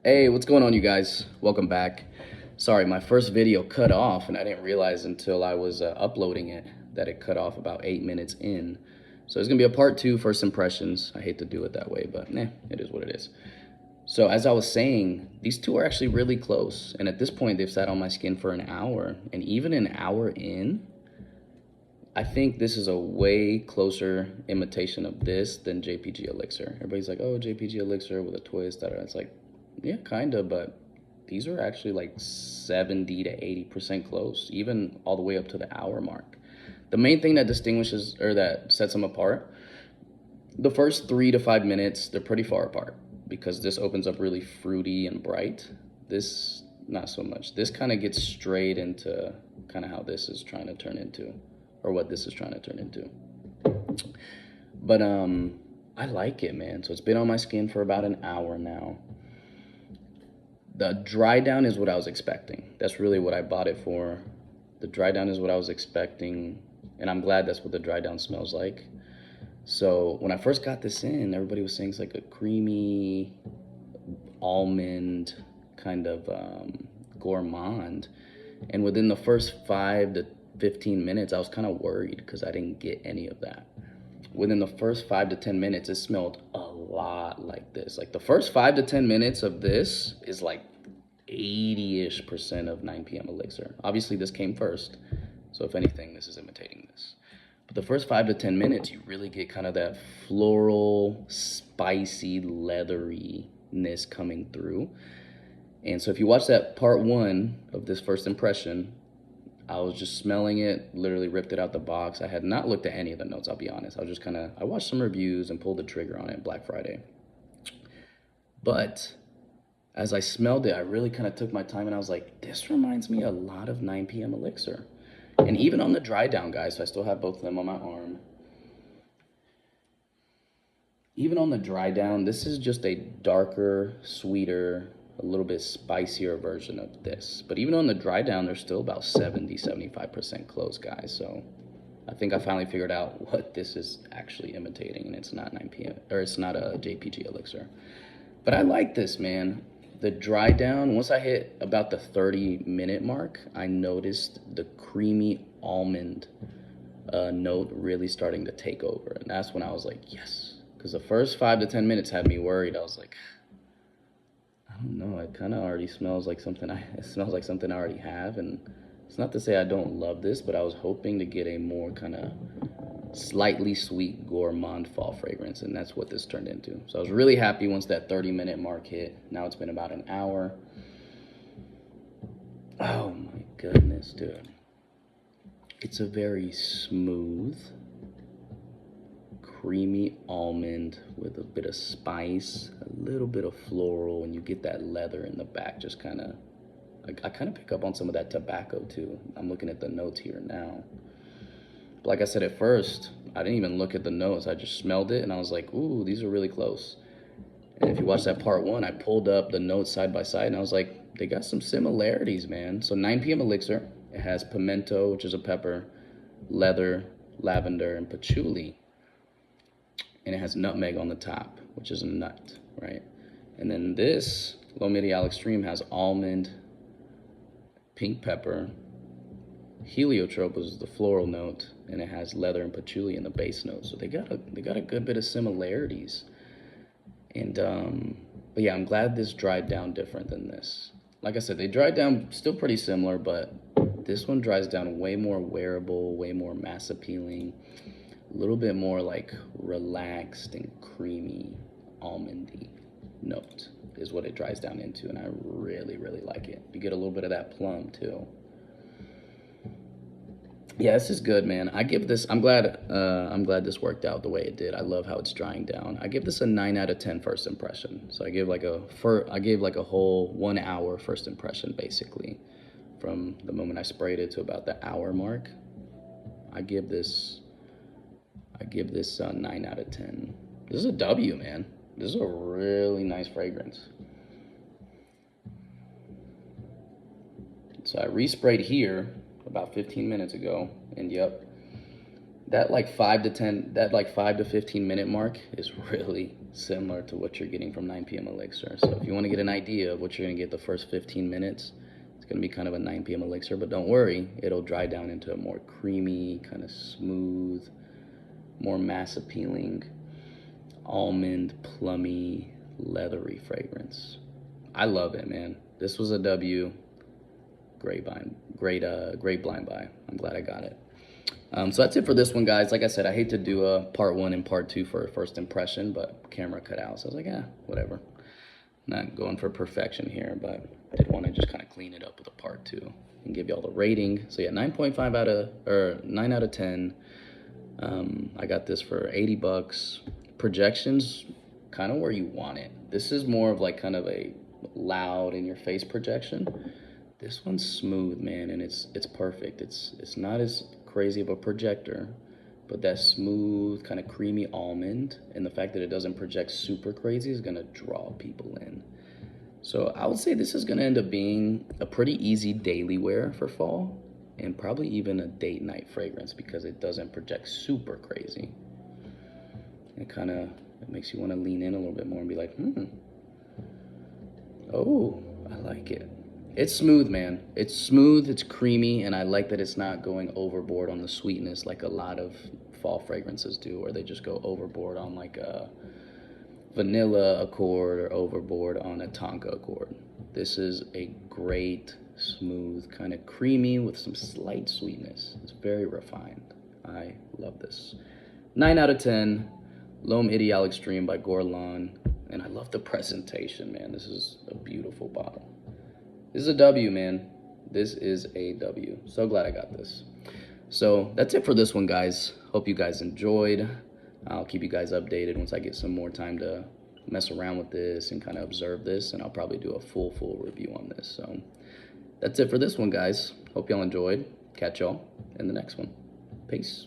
Hey, what's going on, you guys? Welcome back. Sorry, my first video cut off, and I didn't realize until I was uploading it that it cut off about 8 minutes in. So it's gonna be a part two, first impressions. I hate to do it that way, but it is what it is. So as I was saying, these two are actually really close, and at this point, they've sat on my skin for an hour, and even an hour in, I think this is a way closer imitation of this than JPG Elixir. Everybody's like, oh, JPG Elixir with a twist. It's like, yeah, kind of, but these are actually like 70 to 80% close, even all the way up to the hour mark. The main thing that distinguishes or that sets them apart, the first 3 to 5 minutes, they're pretty far apart because this opens up really fruity and bright. This, not so much. This kind of gets straight into kind of how this is trying to turn into, or what this is trying to turn into. But I like it, man. So it's been on my skin for about an hour now. The dry down is what I was expecting. That's really what I bought it for. The dry down is what I was expecting, and I'm glad that's what the dry down smells like. So when I first got this in, everybody was saying it's like a creamy almond kind of gourmand. And within the first 5 to 15 minutes, I was kind of worried because I didn't get any of that. Within the first 5 to 10 minutes, it smelled a lot like this. Like the first 5 to 10 minutes of this is like 80-ish% of 9 p.m. Elixir. Obviously, this came first. So if anything, this is imitating this. But the first 5 to 10 minutes, you really get kind of that floral, spicy, leatheriness coming through. And so if you watch that part one of this first impression, I was just smelling it, literally ripped it out the box. I had not looked at any of the notes, I'll be honest. I watched some reviews and pulled the trigger on it Black Friday. But as I smelled it, I really kind of took my time and I was like, this reminds me a lot of 9 p.m. Elixir. And even on the dry down, guys, so I still have both of them on my arm. Even on the dry down, this is just a darker, sweeter, a little bit spicier version of this. But even on the dry down, they're still about 70-75% close, guys. So I think I finally figured out what this is actually imitating, and it's not 9 p.m. or it's not a JPG Elixir. But I like this, man. The dry down, once I hit about the 30-minute mark, I noticed the creamy almond note really starting to take over. And that's when I was like, yes. Because the first 5 to 10 minutes had me worried. I was like, I don't know, it kind of already smells like something it smells like something I already have. And it's not to say I don't love this, but I was hoping to get a more kind of slightly sweet gourmand fall fragrance, and that's what this turned into. So I was really happy once that 30-minute mark hit. Now it's been about an hour. Oh my goodness, dude. It's a very smooth, creamy almond with a bit of spice, a little bit of floral, and you get that leather in the back. Just kind of, I kind of pick up on some of that tobacco too. I'm looking at the notes here now. Like I said at first, I didn't even look at the notes. I just smelled it and I was like, ooh, these are really close. And if you watch that part one, I pulled up the notes side by side and I was like, they got some similarities, man. So 9 p.m. Elixir, it has pimento, which is a pepper, leather, lavender, and patchouli. And it has nutmeg on the top, which is a nut, right? And then this Low Medial Extreme has almond, pink pepper, heliotrope is the floral note, and it has leather and patchouli in the base note. So they got a good bit of similarities. And but yeah, I'm glad this dried down different than this. Like I said, they dried down still pretty similar, but this one dries down way more wearable, way more mass appealing, a little bit more like relaxed and creamy, almondy note is what it dries down into, and I really, really like it. You get a little bit of that plum too. Yeah, this is good, man. I give this, I'm glad this worked out the way it did. I love how it's drying down. I give this a 9 out of 10 first impression. So I gave like a whole 1 hour first impression, basically, from the moment I sprayed it to about the hour mark. I give this 9 out of 10. This is a W, man. This is a really nice fragrance. So I resprayed here about 15 minutes ago, and yep, That like 5 to 15 minute mark is really similar to what you're getting from 9 p.m. Elixir. So if you want to get an idea of what you're going to get the first 15 minutes, it's going to be kind of a 9 p.m. Elixir, but don't worry, it'll dry down into a more creamy, kind of smooth, more mass appealing, almond, plummy, leathery fragrance. I love it, man. This was a W. Great blind buy. I'm glad I got it. So that's it for this one, guys. Like I said, I hate to do a part 1 and part 2 for a first impression, but camera cut out. So I was like, yeah, whatever. Not going for perfection here, but I did want to just kind of clean it up with a part 2 and give you all the rating. So yeah, 9 out of 10. I got this for 80 bucks. Projections, kind of where you want it. This is more of like kind of a loud in your face projection. This one's smooth, man, and it's perfect. It's not as crazy of a projector, but that smooth kind of creamy almond and the fact that it doesn't project super crazy is gonna draw people in. So I would say this is gonna end up being a pretty easy daily wear for fall, and probably even a date night fragrance because it doesn't project super crazy. It makes you want to lean in a little bit more and be like, oh, I like it. It's smooth, man. It's smooth, it's creamy, and I like that it's not going overboard on the sweetness like a lot of fall fragrances do, where they just go overboard on like a vanilla accord or overboard on a tonka accord. This is a great, smooth, kind of creamy with some slight sweetness. It's very refined. I love this. 9 out of 10. L'Homme Idéal Extreme by Guerlain. And I love the presentation, man. This is a beautiful bottle. This is a W, man. This is a W. So glad I got this. So that's it for this one, guys. Hope you guys enjoyed. I'll keep you guys updated once I get some more time to mess around with this and kind of observe this, and I'll probably do a full review on this. So that's it for this one, guys. Hope y'all enjoyed. Catch y'all in the next one. Peace.